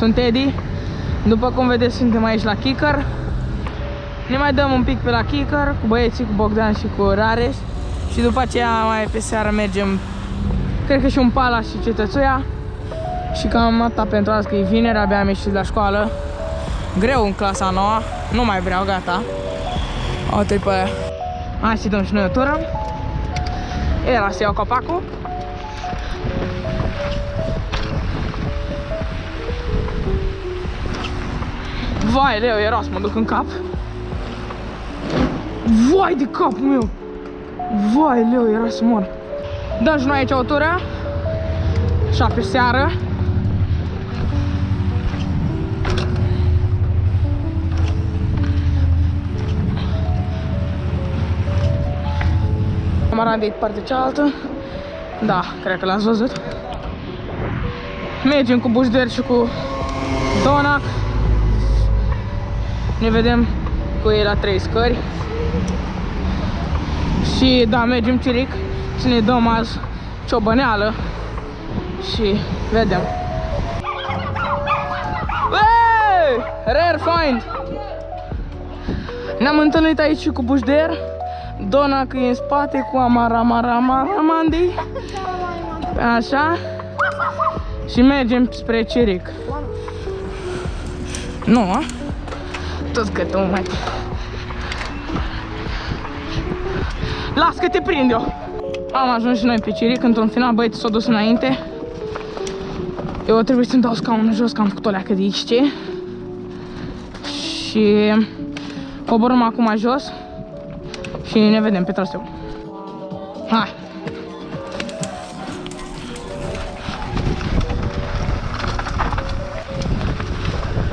sunt Edi. După cum vedeți, suntem aici la Kicker. Ne mai dăm un pic pe la Kicker cu băieții, cu Bogdan și cu Rares. Și după aceea mai pe seară mergem, cred că și un Palace și Cetățuia. Și cam atât pentru azi, că e vineri, abia am ieșit la școală. Greu în clasa nouă, nu mai vreau, gata. Uite-i pe aia. Hai să dăm și noi o tură. Era să iau copacul. Vai, leu, era să mă duc în cap. Vai de capul meu. Vai, leu, era să mor. Dăm și noi aici o tură. 7 seară. Camaran de partea cealaltă. Da, cred că l-ați văzut. Mergem cu Bușder și cu Donac. Ne vedem cu ei la 3 scări. Și da, mergem Ciric să ne dăm azi ciobăneală. Și vedem. Hey! Rare find! Ne-am întâlnit aici cu Bușder. Donac e în spate cu Amaramandi. Așa. Și mergem spre Ciric. Nu, a? Tot că tu, mate. Las că te prind eu. Am ajuns și noi pe Ciric. Într-un final, băieții s-au dus înainte. Eu trebuie să-mi dau scaunul jos, că am făcut o leacă de XC. Și coborâm acum jos. Și ne vedem pe traseu. Hai!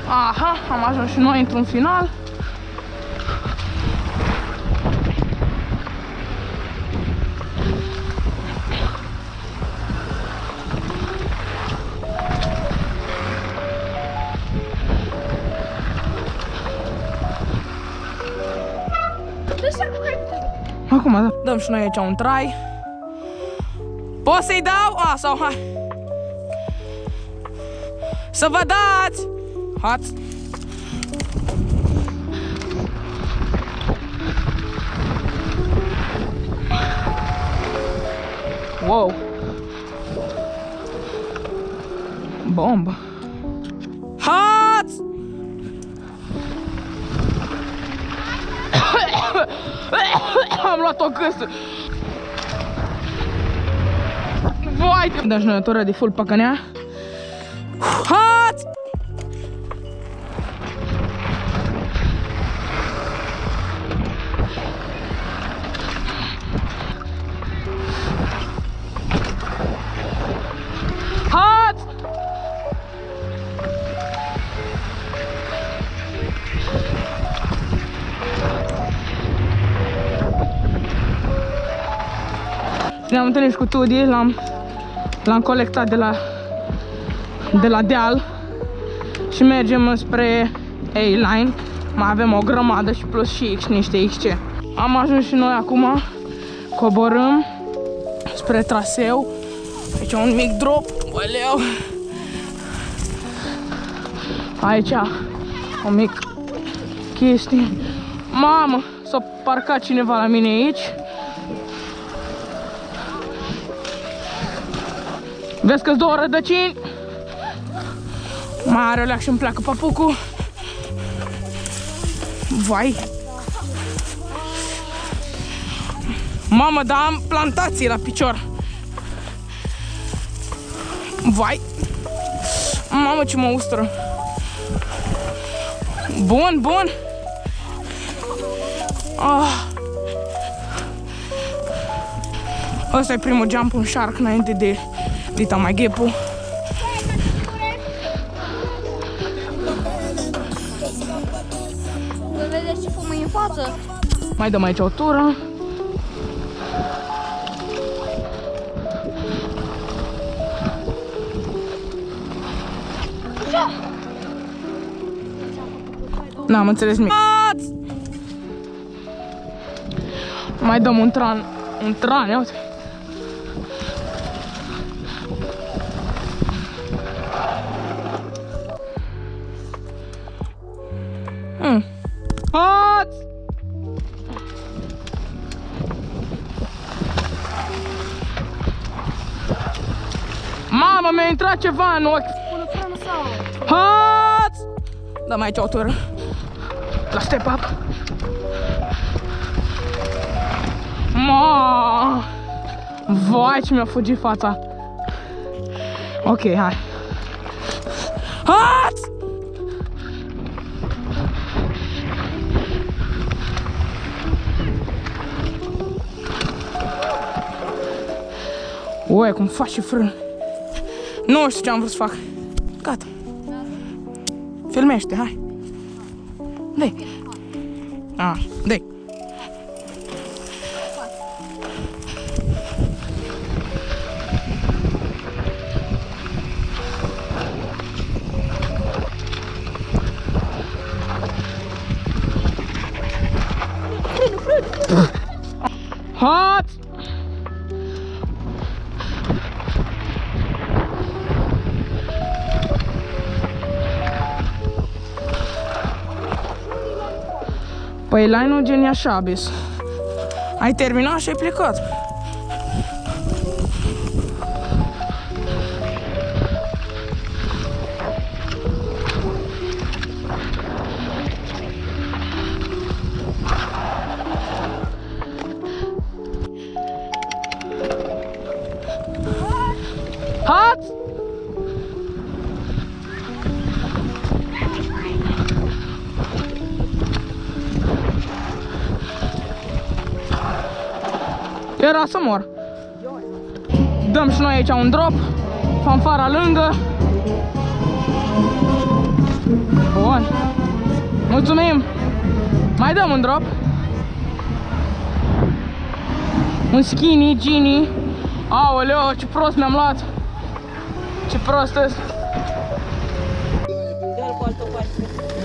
Aha, am ajuns și noi într-un final. Acum, da. Dăm și noi aici un trai. Poți să-i dau? A, sau hai. Să vă dați! Hați! Wow! Bombă! Hați! Am luat o gâsă! Vai! Dăm și noi o tură de full păcănea. Hați! Hați! Ne-am întâlnit cu Tudi, l-am colectat de la deal și mergem spre A-Line. Mai avem o grămadă și plus și niște XC. Am ajuns și noi acum, coborâm spre traseu. Aici un mic drop, oleu. Aici o mic chestie. Mamă, s-a parcat cineva la mine aici. Vezi că-s 2 rădăcini. Mai are o leac și îmi pleacă papucul. Vai. Mamă, dar am plantații la picior. Vai. Mamă, ce mă ustură. Bun, bun. Ăsta e primul jump în shark înainte de Dita mai ghepu. Vedeți ce fumă în față? Mai dăm aici o tură. N-am înțeles nimic. Mai dăm un tran, ia uite. Hați! Mamă, mi-a intrat ceva în ochi. Pune frână sau? Hați! Dă-mi aici o tură. La step up. Ma! Vai, ce mi-a fugit fața. Ok, hai. Hați! Ue, cum faci și frână. Nu știu ce am vrut să fac. Gata. Filmește, hai. Dă-i. Dă-i. Hot! Păi line-ul gen e așa, bis. Ai terminat și ai plecat. Hot! Era să mor. Dăm și noi aici un drop. Fanfara lângă. Bun. Mulțumim. Mai dăm un drop. Un skinny, Gini. Aoleo, ce prost mi-am luat. Ce prost ăsta. Dă-l cu altă parte.